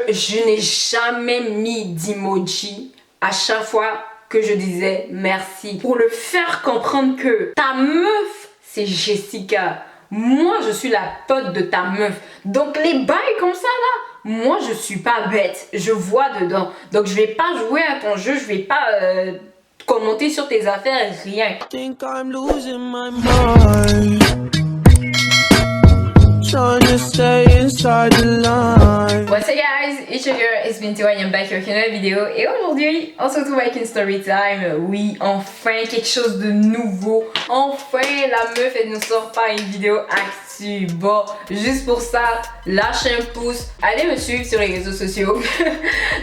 je n'ai jamais mis d'emoji à chaque fois que je disais merci. Pour le faire comprendre que ta meuf, c'est Jessica. Moi, je suis la pote de ta meuf. Donc, les bails comme ça, là, moi, je suis pas bête. Je vois dedans. Donc, je vais pas jouer à ton jeu. Je vais pas commenter sur tes affaires, rien. Think I'm losing my mind. Trying to stay inside the line. What's up guys, it's your girl, it's Bintou, I am back with une nouvelle vidéo et aujourd'hui on se retrouve avec une story time. Oui, enfin quelque chose de nouveau. Enfin la meuf elle nous sort pas une vidéo actu. Bon, juste pour ça, lâchez un pouce, allez me suivre sur les réseaux sociaux.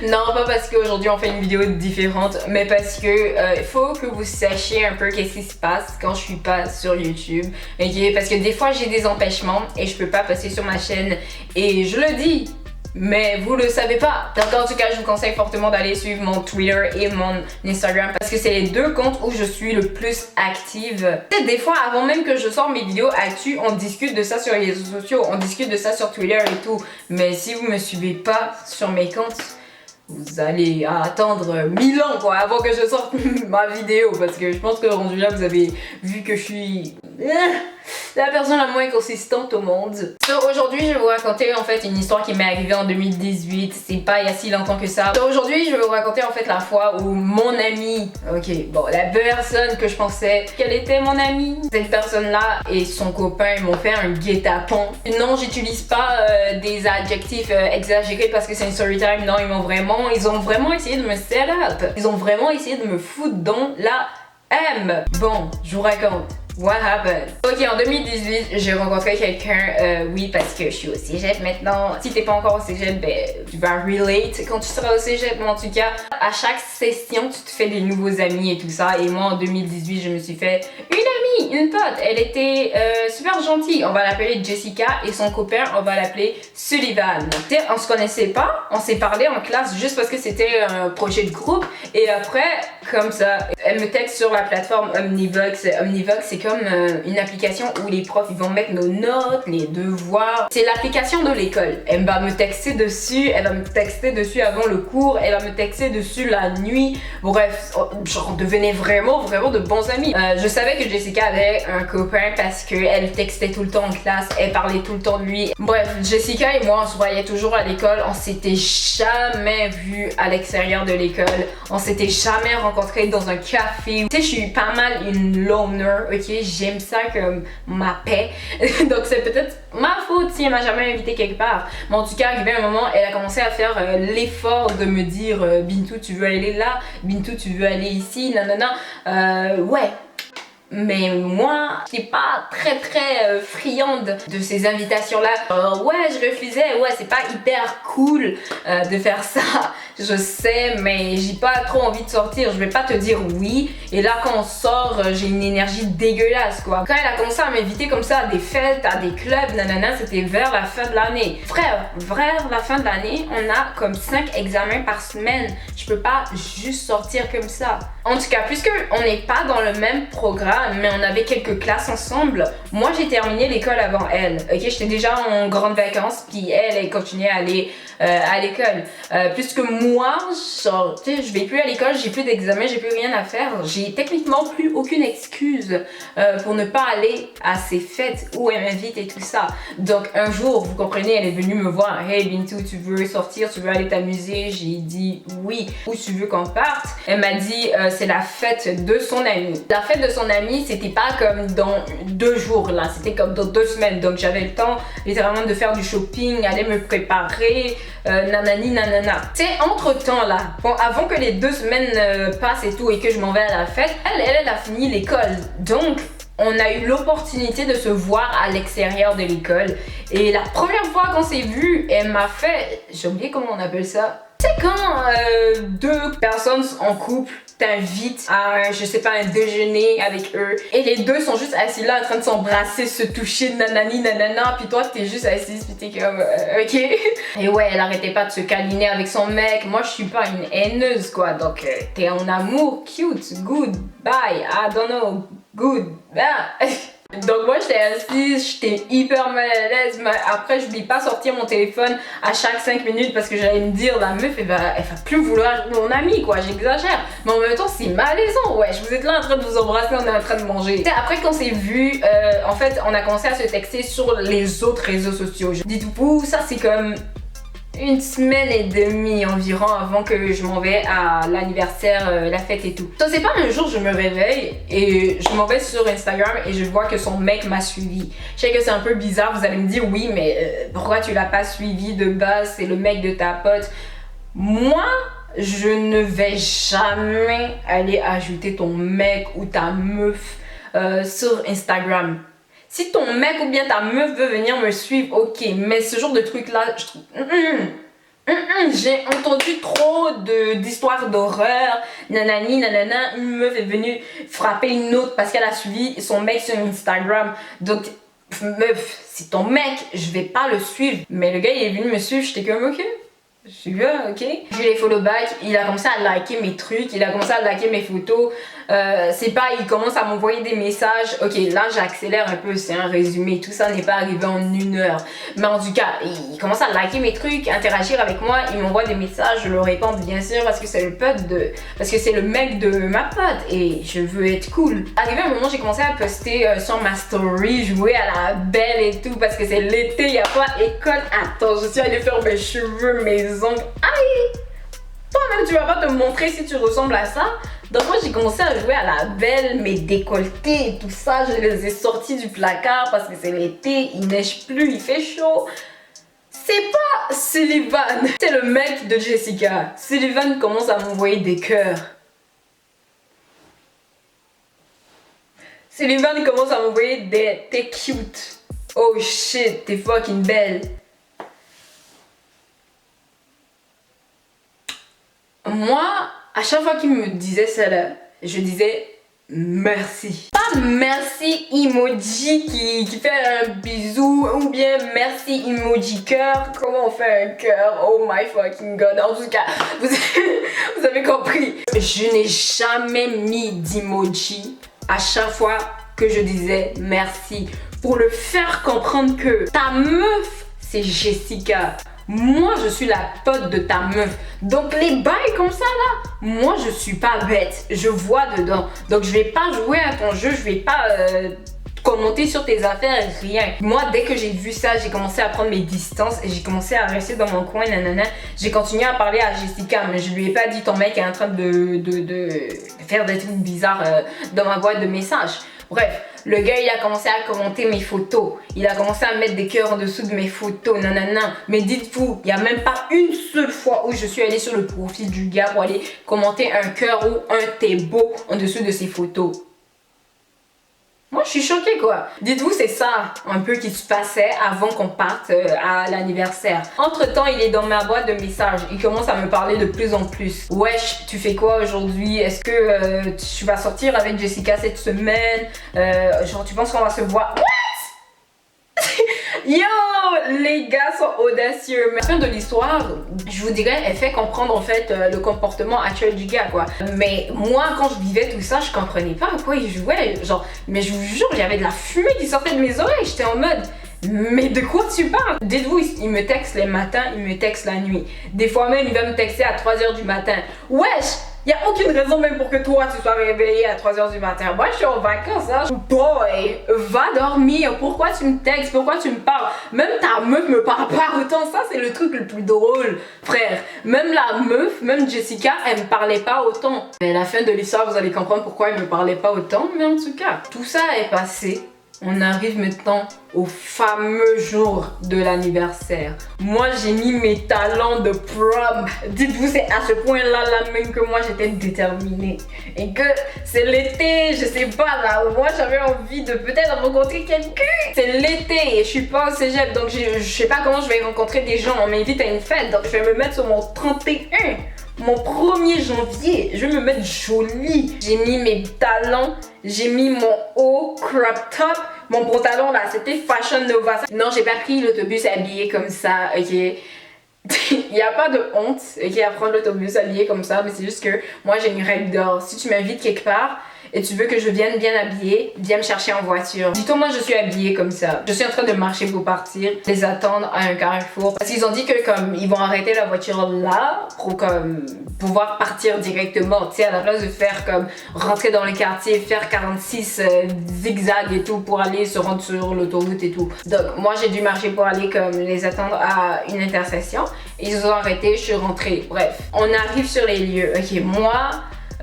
Non, pas parce qu'aujourd'hui on fait une vidéo différente, mais parce que il faut que vous sachiez un peu qu'est-ce qui se passe quand je suis pas sur YouTube. Ok, parce que des fois j'ai des empêchements et je peux pas passer sur ma chaîne et je le dis. Mais vous le savez pas. Donc en tout cas je vous conseille fortement d'aller suivre mon Twitter et mon Instagram parce que c'est les deux comptes où je suis le plus active. Peut-être des fois avant même que je sorte mes vidéos actu, on discute de ça sur les réseaux sociaux, on discute de ça sur Twitter et tout. Mais si vous me suivez pas sur mes comptes, vous allez attendre 1000 ans quoi avant que je sorte ma vidéo parce que je pense que rendu là vous avez vu que je suis la personne la moins consistante au monde. So, aujourd'hui je vais vous raconter en fait une histoire qui m'est arrivée en 2018, c'est pas il y a si longtemps que ça. So, aujourd'hui je vais vous raconter en fait la fois où mon ami, ok bon la personne que je pensais qu'elle était mon amie, cette personne là et son copain m'ont fait un guet-apens. Non j'utilise pas des adjectifs exagérés parce que c'est une story time, non ils ont vraiment essayé de me set up. Ils ont vraiment essayé de me foutre dans la M. Bon, je vous raconte. What happened? Ok, en 2018, j'ai rencontré quelqu'un, oui, parce que je suis au cégep maintenant. Si t'es pas encore au cégep, ben, tu vas relate quand tu seras au cégep. Mais en tout cas, à chaque session, tu te fais des nouveaux amis et tout ça. Et moi, en 2018, je me suis fait une amie, une pote. Elle était super gentille. On va l'appeler Jessica et son copain, on va l'appeler Sullivan. Tu sais, on se connaissait pas. On s'est parlé en classe juste parce que c'était un projet de groupe. Et après, comme ça, elle me texte sur la plateforme Omnivox. Omnivox, c'est comme une application où les profs ils vont mettre nos notes, les devoirs. C'est l'application de l'école. Elle va me texter dessus, elle va me texter dessus avant le cours, elle va me texter dessus la nuit. Bref, on devenait vraiment de bons amis. Je savais que Jessica avait un copain parce qu'elle textait tout le temps en classe, elle parlait tout le temps de lui. Bref, Jessica et moi on se voyait toujours à l'école, on s'était jamais vu à l'extérieur de l'école, on s'était jamais rencontrés dans un café. Tu sais, je suis pas mal une loner, ok? J'aime ça comme ma paix. Donc c'est peut-être ma faute si elle m'a jamais invité quelque part. Mais en tout cas, arrivé un moment, elle a commencé à faire l'effort de me dire Bintou, tu veux aller là? Bintou, tu veux aller ici? Nanana. Ouais. Mais moi, je suis pas très friande de ces invitations-là. Ouais, je refusais. Ouais, c'est pas hyper cool de faire ça. Je sais, mais j'ai pas trop envie de sortir. Je vais pas te dire oui. Et là, quand on sort, j'ai une énergie dégueulasse, quoi. Quand elle a commencé à m'inviter comme ça à des fêtes, à des clubs, nanana, c'était vers la fin de l'année. Frère, vers la fin de l'année, on a comme 5 examens par semaine. Je peux pas juste sortir comme ça. En tout cas, puisque on n'est pas dans le même programme, mais on avait quelques classes ensemble, moi j'ai terminé l'école avant elle. Ok, j'étais déjà en grande vacances, puis elle continuait à aller à l'école. Puisque moi, genre, tu sais, je vais plus à l'école, j'ai plus d'examen, j'ai plus rien à faire. J'ai techniquement plus aucune excuse pour ne pas aller à ces fêtes où elle m'invite et tout ça. Donc un jour, vous comprenez, elle est venue me voir. Hey Bintou, tu veux sortir, tu veux aller t'amuser? J'ai dit oui. Où tu veux qu'on parte? Elle m'a dit c'est la fête de son amie. La fête de son amie, c'était pas comme dans 2 jours là, c'était comme dans 2 semaines. Donc j'avais le temps littéralement de faire du shopping, aller me préparer, nanani nanana. Tu sais, entre temps là, bon, avant que les 2 semaines passent et tout et que je m'en vais à la fête, elle a fini l'école. Donc on a eu l'opportunité de se voir à l'extérieur de l'école. Et la première fois qu'on s'est vu, elle m'a fait, j'ai oublié comment on appelle ça. C'est quand 2 personnes en couple t'invitent à, je sais pas, un déjeuner avec eux et les deux sont juste assis là en train de s'embrasser, se toucher, nanani nanana, puis toi t'es juste assise puis t'es comme ok. Et ouais, elle arrêtait pas de se câliner avec son mec. Moi je suis pas une haineuse quoi, donc t'es en amour, cute, good, bye, I don't know, good, ah. Donc moi j'étais assise, j'étais hyper mal à l'aise, mais après je voulais pas sortir mon téléphone à chaque 5 minutes parce que j'allais me dire la meuf elle va plus vouloir être mon amie quoi, j'exagère. Mais en même temps c'est malaisant, ouais, vous êtes là en train de vous embrasser, on est en train de manger. T'sais, après qu'on s'est vu, en fait on a commencé à se texter sur les autres réseaux sociaux. Dites-vous, ça c'est comme une semaine et demie environ avant que je m'en vais à l'anniversaire, la fête et tout. Donc c'est pas un jour je me réveille et je m'en vais sur Instagram et je vois que son mec m'a suivi. Je sais que c'est un peu bizarre, vous allez me dire oui mais pourquoi tu l'as pas suivi de base, c'est le mec de ta pote. Moi je ne vais jamais aller ajouter ton mec ou ta meuf sur Instagram. Si ton mec ou bien ta meuf veut venir me suivre, ok, mais ce genre de truc là, je trouve... J'ai entendu trop d'histoires d'horreur, nanani, nanana, une meuf est venue frapper une autre parce qu'elle a suivi son mec sur Instagram. Donc, meuf, c'est ton mec, je vais pas le suivre. Mais le gars il est venu me suivre, j'étais comme ok. Je suis là, ok. J'ai les follow back, il a commencé à liker mes trucs, il a commencé à liker mes photos. C'est pas, il commence à m'envoyer des messages. Ok, là j'accélère un peu, c'est un résumé. Tout ça n'est pas arrivé en 1 heure. Mais en tout cas, il commence à liker mes trucs, interagir avec moi. Il m'envoie des messages, je le réponds bien sûr parce que c'est le pote de. Parce que c'est le mec de ma pote et je veux être cool. Arrivé un moment, j'ai commencé à poster sur ma story, jouer à la belle et tout parce que c'est l'été, y a pas école. Attends, je suis allée faire mes cheveux, mes ongles. Aïe! Toi-même, tu vas pas te montrer si tu ressembles à ça. Donc moi j'ai commencé à jouer à la belle, mes décolletés et tout ça, je les ai sortis du placard parce que c'est l'été, il neige plus, il fait chaud. C'est pas Sullivan, c'est le mec de Jessica. Sullivan commence à m'envoyer des cœurs. Sullivan commence à m'envoyer des t'es cute. Oh shit, t'es fucking belle. Moi, à chaque fois qu'il me disait ça là, je disais merci. Pas merci emoji qui fait un bisou ou bien merci emoji cœur. Comment on fait un cœur? Oh my fucking god. En tout cas, vous avez compris. Je n'ai jamais mis d'emoji à chaque fois que je disais merci pour le faire comprendre que ta meuf c'est Jessica. Moi, je suis la pote de ta meuf. Donc, les bails comme ça, là, moi, je suis pas bête. Je vois dedans. Donc, je vais pas jouer à ton jeu. Je vais pas commenter sur tes affaires, rien. Moi, dès que j'ai vu ça, j'ai commencé à prendre mes distances et j'ai commencé à rester dans mon coin, nanana. J'ai continué à parler à Jessica, mais je lui ai pas dit ton mec est en train de faire des trucs bizarres dans ma boîte de messages. Bref, le gars il a commencé à commenter mes photos. Il a commencé à mettre des cœurs en dessous de mes photos, nanana. Mais dites-vous, il n'y a même pas une seule fois où je suis allée sur le profil du gars pour aller commenter un cœur ou un t'es beau en dessous de ses photos. Moi je suis choquée quoi. Dites-vous c'est ça un peu qui se passait avant qu'on parte à l'anniversaire. Entre temps il est dans ma boîte de messages. Il commence à me parler de plus en plus. Wesh tu fais quoi aujourd'hui? Est-ce que tu vas sortir avec Jessica cette semaine? Genre tu penses qu'on va se voir? What? Yo, les gars sont audacieux. Mais à la fin de l'histoire, je vous dirais, elle fait comprendre en fait le comportement actuel du gars quoi. Mais moi, quand je vivais tout ça, je comprenais pas à quoi il jouait. Genre, mais je vous jure, j'avais de la fumée qui sortait de mes oreilles. J'étais en mode, mais de quoi tu parles? Dites-vous, il me texte les matins, il me texte la nuit. Des fois même, il va me texter à 3h du matin. Wesh! Y a aucune raison même pour que toi tu sois réveillé à 3h du matin. Moi je suis en vacances hein. Boy, va dormir. Pourquoi tu me textes? Pourquoi tu me parles? Même ta meuf me parle pas autant. Ça c'est le truc le plus drôle, frère. Même la meuf, même Jessica, elle me parlait pas autant. Mais à la fin de l'histoire, vous allez comprendre pourquoi elle me parlait pas autant. Mais en tout cas, tout ça est passé. On arrive maintenant au fameux jour de l'anniversaire. Moi, j'ai mis mes talents de prom. Dites-vous, c'est à ce point-là même que moi, j'étais déterminée. Et que c'est l'été, je sais pas, là, moi, j'avais envie de peut-être rencontrer quelqu'un. C'est l'été et je suis pas au cégep, donc je sais pas comment je vais rencontrer des gens. On m'invite à une fête, donc je vais me mettre sur mon 31. Mon 1er janvier, je vais me mettre jolie. J'ai mis mes talons, j'ai mis mon haut crop top. Mon pantalon là, c'était Fashion Nova. Non, j'ai pas pris l'autobus habillé comme ça, ok? Il n'y a pas de honte, ok, à prendre l'autobus habillé comme ça, mais c'est juste que moi j'ai une règle d'or. Si tu m'invites quelque part et tu veux que je vienne bien habillée, viens me chercher en voiture. Dis-toi, moi je suis habillée comme ça. Je suis en train de marcher pour partir, les attendre à un carrefour. Parce qu'ils ont dit que comme ils vont arrêter la voiture là pour comme pouvoir partir directement. Tu sais, à la place de faire comme rentrer dans le quartier, faire 46 zigzags et tout pour aller se rendre sur l'autoroute et tout. Donc moi j'ai dû marcher pour aller comme les attendre à une intersection. Ils ont arrêté, je suis rentrée. Bref, on arrive sur les lieux. Ok, moi,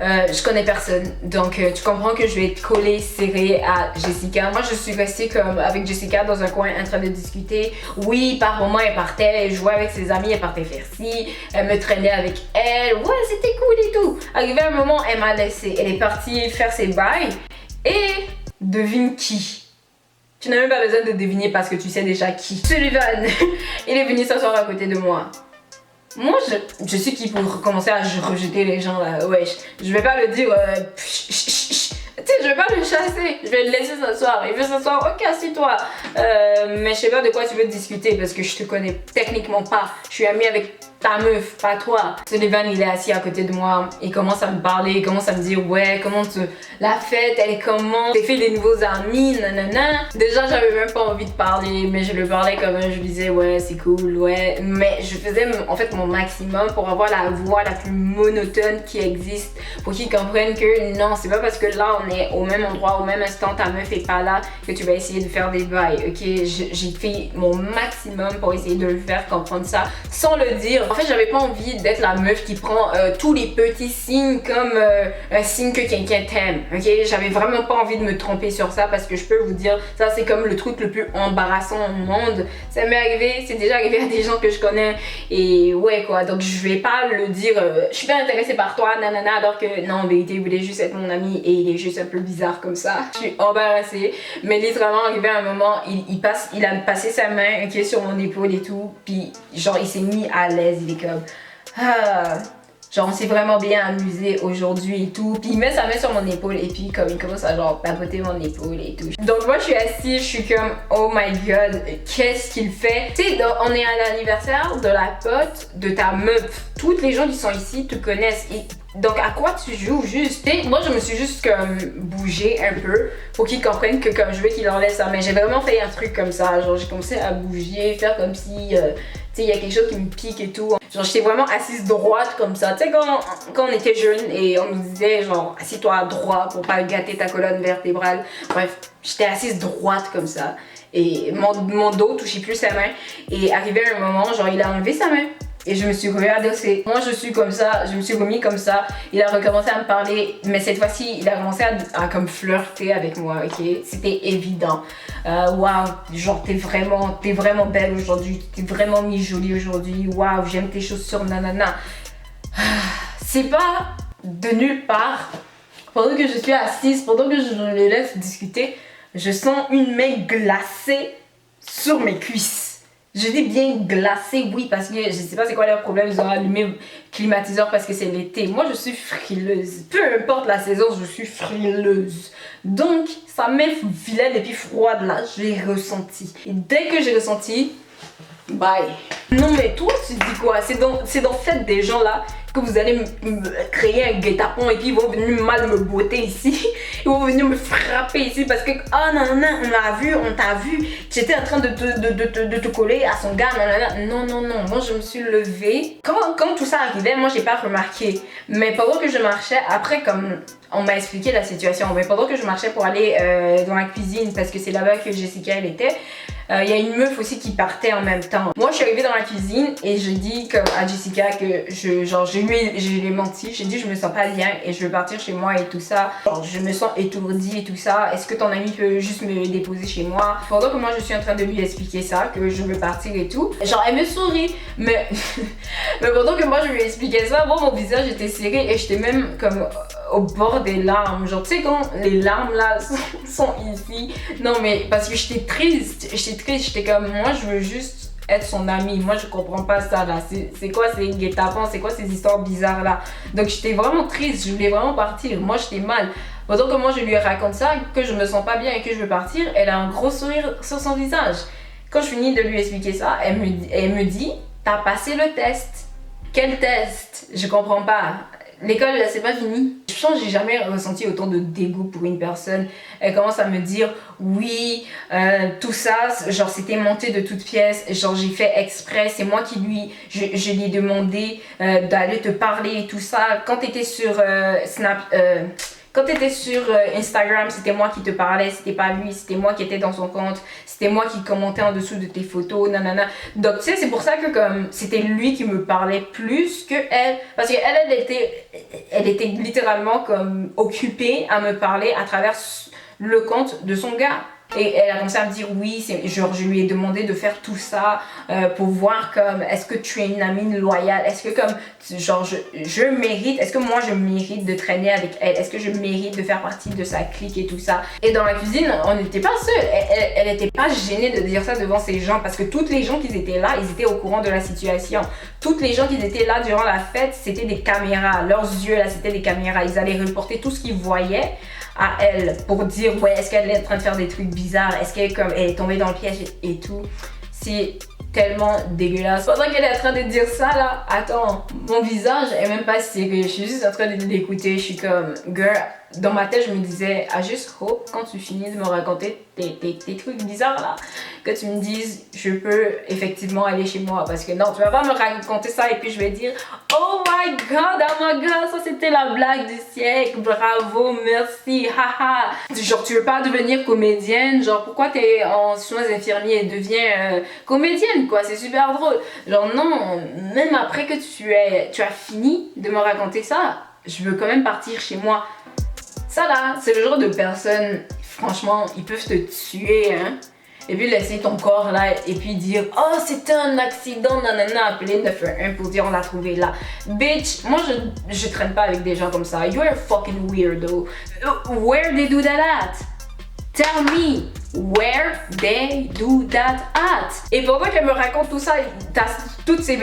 je connais personne. Donc tu comprends que je vais être collée, serrée à Jessica. Moi je suis restée comme avec Jessica dans un coin en train de discuter. Oui, par moments elle partait, elle jouait avec ses amis, elle partait faire ci. Elle me traînait avec elle. Ouais, c'était cool et tout. Arrivé un moment, elle m'a laissée. Elle est partie faire ses bails. Et devine qui? Tu n'as même pas besoin de deviner parce que tu sais déjà qui. Sullivan, il est venu s'asseoir à côté de moi. Moi, je suis qui pour commencer à rejeter les gens là, wesh. Je vais pas le dire, tu sais, je vais pas le chasser, je vais le laisser s'asseoir. Il veut s'asseoir, ok, assis-toi. Mais je sais pas de quoi tu veux discuter parce que je te connais techniquement pas. Je suis amie avec ta meuf, pas toi. Sullivan, il est assis à côté de moi, il commence à me parler, il commence à me dire, ouais, comment la fête, elle est comment? T'as fait des nouveaux amis, nanana. Déjà, j'avais même pas envie de parler, mais je le parlais comme je lui disais, ouais, c'est cool, ouais. Mais je faisais en fait mon maximum pour avoir la voix la plus monotone qui existe, pour qu'ils comprennent que non, c'est pas parce que là, on est au même endroit, au même instant, ta meuf est pas là, que tu vas essayer de faire des bails, ok? J'ai fait mon maximum pour essayer de le faire comprendre ça, sans le dire. En fait, j'avais pas envie d'être la meuf qui prend tous les petits signes comme un signe que quelqu'un t'aime, ok? J'avais vraiment pas envie de me tromper sur ça parce que je peux vous dire, ça c'est comme le truc le plus embarrassant au monde. Ça m'est arrivé, c'est déjà arrivé à des gens que je connais et ouais quoi, donc je vais pas le dire, je suis pas intéressée par toi, nanana, alors que non, en vérité, il voulait juste être mon ami et il est juste un peu bizarre comme ça. Je suis embarrassée, mais littéralement arrivé à un moment, il a passé sa main, ok, sur mon épaule et tout, puis genre il s'est mis à l'aise. Il est comme genre on s'est vraiment bien amusé aujourd'hui et tout, puis il met sa main sur mon épaule et puis comme il commence à genre papoter mon épaule et tout. Donc moi je suis assise, je suis comme oh my god, qu'est-ce qu'il fait? Tu sais, on est à l'anniversaire de la pote de ta meuf, toutes les gens qui sont ici te connaissent et donc à quoi tu joues juste? T'sais, moi je me suis juste comme bougé un peu pour qu'ils comprennent que comme je veux qu'il enlève ça, mais j'ai vraiment fait un truc comme ça, genre j'ai commencé à bouger, faire comme si tu sais, il y a quelque chose qui me pique et tout. Genre, j'étais vraiment assise droite comme ça. Tu sais, quand on était jeunes et on nous disait, genre, assis-toi à droite pour pas gâter ta colonne vertébrale. Bref, j'étais assise droite comme ça. Et mon dos touchait plus sa main. Et arrivé à un moment, genre, il a enlevé sa main. Et je me suis readossée. Moi, je suis comme ça, je me suis remis comme ça. Il a recommencé à me parler, mais cette fois-ci, il a commencé à comme flirter avec moi, ok? C'était évident. Waouh, genre, t'es vraiment belle aujourd'hui, t'es vraiment mis jolie aujourd'hui. Waouh, j'aime tes chaussures, nanana. C'est pas de nulle part. Pendant que je suis assise, pendant que je les laisse discuter, je sens une main glacée sur mes cuisses. Je dis bien glacé, oui, parce que je sais pas c'est quoi leur problème, ils ont allumé le climatiseur parce que c'est l'été. Moi, je suis frileuse. Peu importe la saison, je suis frileuse. Donc, sa main vilaine et puis froide là, je l'ai ressenti. Et dès que j'ai ressenti, bye. Non mais toi, tu dis quoi? C'est dans cette des gens là que vous allez me créer un guet-apens et puis ils vont venir mal me botter ici. Ils vont venir me frapper ici parce que oh non, on l'a vu, on t'a vu, j'étais en train de te coller à son gars, non, moi je me suis levée. Quand tout ça arrivait, moi j'ai pas remarqué. Mais pendant que je marchais, après comme on m'a expliqué la situation, mais pendant que je marchais pour aller dans la cuisine parce que c'est là-bas que Jessica elle était, il y a une meuf aussi qui partait en même temps. Moi je suis arrivée dans la cuisine et je dis comme à Jessica que je lui ai menti, j'ai dit je me sens pas bien et je veux partir chez moi et tout ça. Genre je me sens étourdie et tout ça, est-ce que ton ami peut juste me déposer chez moi? Pendant que moi je suis en train de lui expliquer ça, que je veux partir et tout, genre elle me sourit, mais pendant que moi je lui expliquais ça, bon mon visage était serré et j'étais même comme au bord des larmes, genre tu sais quand les larmes là sont ici, non mais parce que j'étais triste, j'étais comme moi je veux juste être son amie, moi je comprends pas ça là, c'est quoi ces guet-apens, c'est quoi ces histoires bizarres là, donc j'étais vraiment triste, je voulais vraiment partir, moi j'étais mal. Pendant que moi je lui raconte ça, que je me sens pas bien et que je veux partir, elle a un gros sourire sur son visage. Quand je finis de lui expliquer ça, elle me dit t'as passé le test. Quel test? Je comprends pas. L'école là c'est pas fini. Je Je pense que j'ai jamais ressenti autant de dégoût pour une personne. Elle commence à me dire oui, tout ça, genre c'était monté de toutes pièces, genre j'ai fait exprès, c'est moi qui je lui ai demandé d'aller te parler et tout ça. Quand t'étais sur quand t'étais sur Instagram, c'était moi qui te parlais, c'était pas lui, c'était moi qui étais dans son compte, c'était moi qui commentais en dessous de tes photos, nanana. Donc tu sais, c'est pour ça que comme c'était lui qui me parlait plus que elle, parce que elle était littéralement comme occupée à me parler à travers le compte de son gars. Et elle a commencé à me dire oui, genre je lui ai demandé de faire tout ça pour voir comme est-ce que tu es une amie loyale, est-ce que comme genre je mérite, est-ce que moi je mérite de traîner avec elle, est-ce que je mérite de faire partie de sa clique et tout ça. Et dans la cuisine, on n'était pas seuls, elle était pas gênée de dire ça devant ces gens parce que toutes les gens qui étaient là, ils étaient au courant de la situation. Toutes les gens qui étaient là durant la fête, c'était des caméras, leurs yeux là c'était des caméras, ils allaient reporter tout ce qu'ils voyaient à elle pour dire ouais, est-ce qu'elle est en train de faire des trucs bizarres, est-ce qu'elle elle est tombée dans le piège et tout. C'est tellement dégueulasse. Pendant qu'elle est en train de dire ça là, attends, mon visage est même pas sérieux, je suis juste en train de l'écouter, je suis comme girl. Dans ma tête, je me disais, I just hope quand tu finis de me raconter tes trucs bizarres là, que tu me dises, je peux effectivement aller chez moi. Parce que non, tu vas pas me raconter ça et puis je vais dire, oh my god, ça c'était la blague du siècle, bravo, merci, haha. Genre, tu veux pas devenir comédienne, genre pourquoi t'es en soins infirmiers et deviens comédienne quoi, c'est super drôle. Genre non, même après que tu as fini de me raconter ça, je veux quand même partir chez moi. Ça là, c'est le genre de personne, franchement, ils peuvent te tuer, hein. Et puis laisser ton corps là et puis dire oh c'était un accident, nanana, appeler 911 pour dire on l'a trouvé là. Bitch, moi je traîne pas avec des gens comme ça. You're a fucking weirdo. Where they do that at? Tell me where they do that at. Et pendant qu'elle me raconte tout ça, t'as toutes ses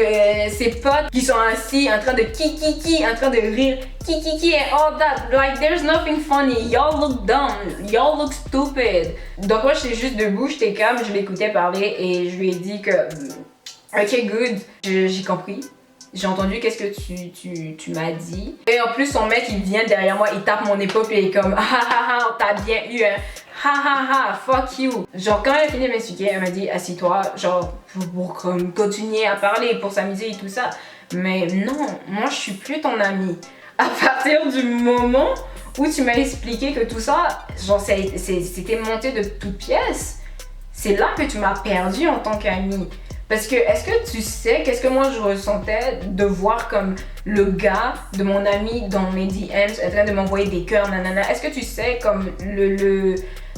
potes qui sont assis en train de kiki, en train de rire, kiki and all that. Like there's nothing funny. Y'all look dumb. Y'all look stupid. Donc moi j'étais juste debout, j'étais calme, je l'écoutais parler et je lui ai dit que ok good, j'ai compris. J'ai entendu qu'est-ce que tu m'as dit. Et en plus son mec il vient derrière moi, il tape mon épaule et il est comme on t'a bien eu hein. Fuck you. Genre quand elle a fini de m'expliquer, elle m'a dit assis-toi, genre pour continuer à parler, pour s'amuser et tout ça. Mais non, moi je suis plus ton amie. À partir du moment où tu m'as expliqué que tout ça, genre c'était monté de toutes pièces, c'est là que tu m'as perdu en tant qu'amie. Parce que est-ce que tu sais qu'est-ce que moi je ressentais de voir comme le gars de mon ami dans mes DMs en train de m'envoyer des cœurs, nanana. Est-ce que tu sais comme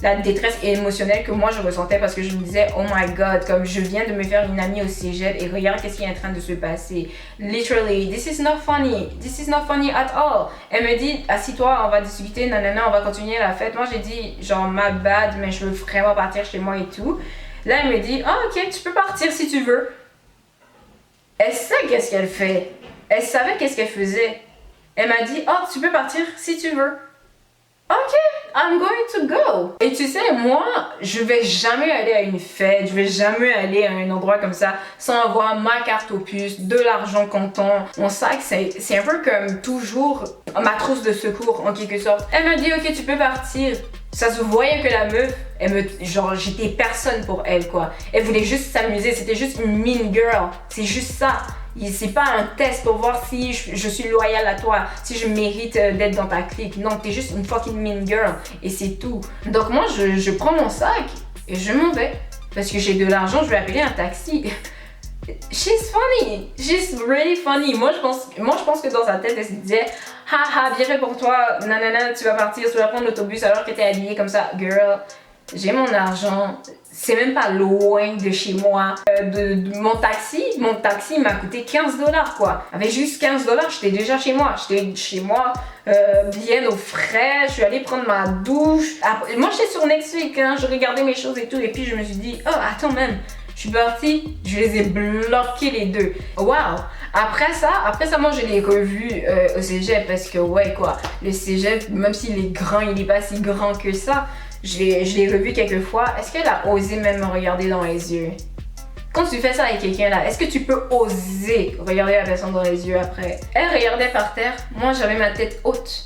la détresse émotionnelle que moi je ressentais parce que je me disais oh my god, comme je viens de me faire une amie au cégep et regarde qu'est-ce qui est en train de se passer. Literally, this is not funny at all. Elle me dit assis-toi, on va discuter, nanana, on va continuer la fête. Moi j'ai dit genre my bad, mais je veux vraiment partir chez moi et tout. Là elle me dit ah ok, tu peux partir si tu veux. Elle sait qu'est-ce qu'elle fait, elle savait qu'est-ce qu'elle faisait. Elle m'a dit oh tu peux partir si tu veux. Ok, I'm going to go. Et tu sais, moi, je vais jamais aller à une fête, je vais jamais aller à un endroit comme ça sans avoir ma carte aux puces, de l'argent comptant. Mon sac, c'est un peu comme toujours ma trousse de secours en quelque sorte. Elle m'a dit ok, tu peux partir. Ça se voyait que la meuf, genre j'étais personne pour elle quoi. Elle voulait juste s'amuser, c'était juste une mean girl, c'est juste ça. C'est pas un test pour voir si je suis loyale à toi, si je mérite d'être dans ta clique. Non, t'es juste une fucking mean girl et c'est tout. Donc moi je prends mon sac et je m'en vais. Parce que j'ai de l'argent, je vais appeler un taxi. She's funny, she's really funny. Moi je pense que dans sa tête elle se disait haha bien fait pour toi, nanana tu vas partir, tu vas prendre l'autobus alors que t'es habillée comme ça. Girl, j'ai mon argent, c'est même pas loin de chez moi. Mon taxi m'a coûté 15$ quoi. Avec juste 15$, j'étais déjà chez moi. J'étais chez moi bien au frais, je suis allée prendre ma douche. Après, moi j'étais sur Netflix, hein, je regardais mes choses et tout. Et puis je me suis dit, oh attends même, je suis partie, je les ai bloqués les deux. Waouh! Après ça, moi je l'ai revu au cégep parce que ouais quoi, le cégep, même s'il est grand, il est pas si grand que ça. Je l'ai revu quelques fois. Est-ce qu'elle a osé même me regarder dans les yeux? Quand tu fais ça avec quelqu'un là, est-ce que tu peux oser regarder la personne dans les yeux après? Elle regardait par terre, moi j'avais ma tête haute.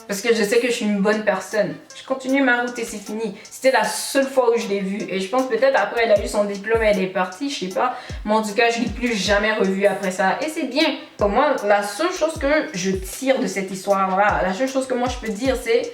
parce que je sais que je suis une bonne personne. Je continue ma route et c'est fini. C'était la seule fois où je l'ai vue et je pense peut-être après elle a eu son diplôme et elle est partie, je sais pas. Mais en tout cas, je l'ai plus jamais revue après ça et c'est bien. Pour moi, la seule chose que je tire de cette histoire-là, la seule chose que moi je peux dire c'est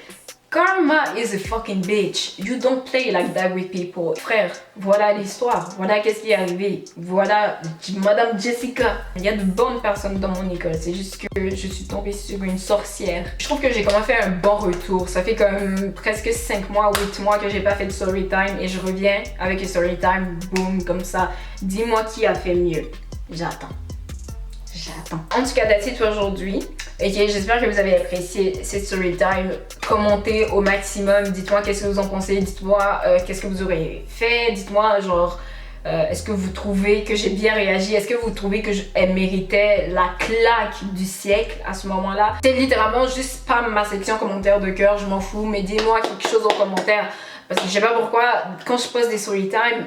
Karma is a fucking bitch. You don't play like that with people. Frère, voilà l'histoire. Voilà qu'est-ce qui est arrivé. Voilà Madame Jessica. Il y a de bonnes personnes dans mon école. C'est juste que je suis tombée sur une sorcière. Je trouve que j'ai quand même fait un bon retour. Ça fait comme presque 5 mois, 8 mois que j'ai pas fait de story time. Et je reviens avec une story time. Boom, comme ça. Dis-moi qui a fait mieux. J'attends. En tout cas, that's it aujourd'hui. Ok, j'espère que vous avez apprécié cette story time. Commentez au maximum. Dites-moi qu'est-ce que vous en pensez. Dites-moi qu'est-ce que vous aurez fait. Dites-moi genre est-ce que vous trouvez que j'ai bien réagi? Est-ce que vous trouvez que elle méritait la claque du siècle à ce moment-là? C'est littéralement juste spam ma section commentaires de cœur. Je m'en fous. Mais dis-moi quelque chose en commentaire. Parce que je sais pas pourquoi quand je poste des story time,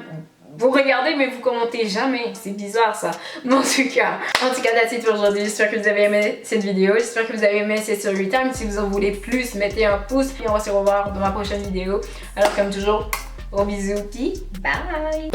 vous regardez mais vous commentez jamais, c'est bizarre ça. Mais en tout cas, that's it pour aujourd'hui. J'espère que vous avez aimé cette vidéo, j'espère que vous avez aimé cette story time. Si vous en voulez plus, mettez un pouce et on va se revoir dans ma prochaine vidéo. Alors comme toujours, gros bisous, bye.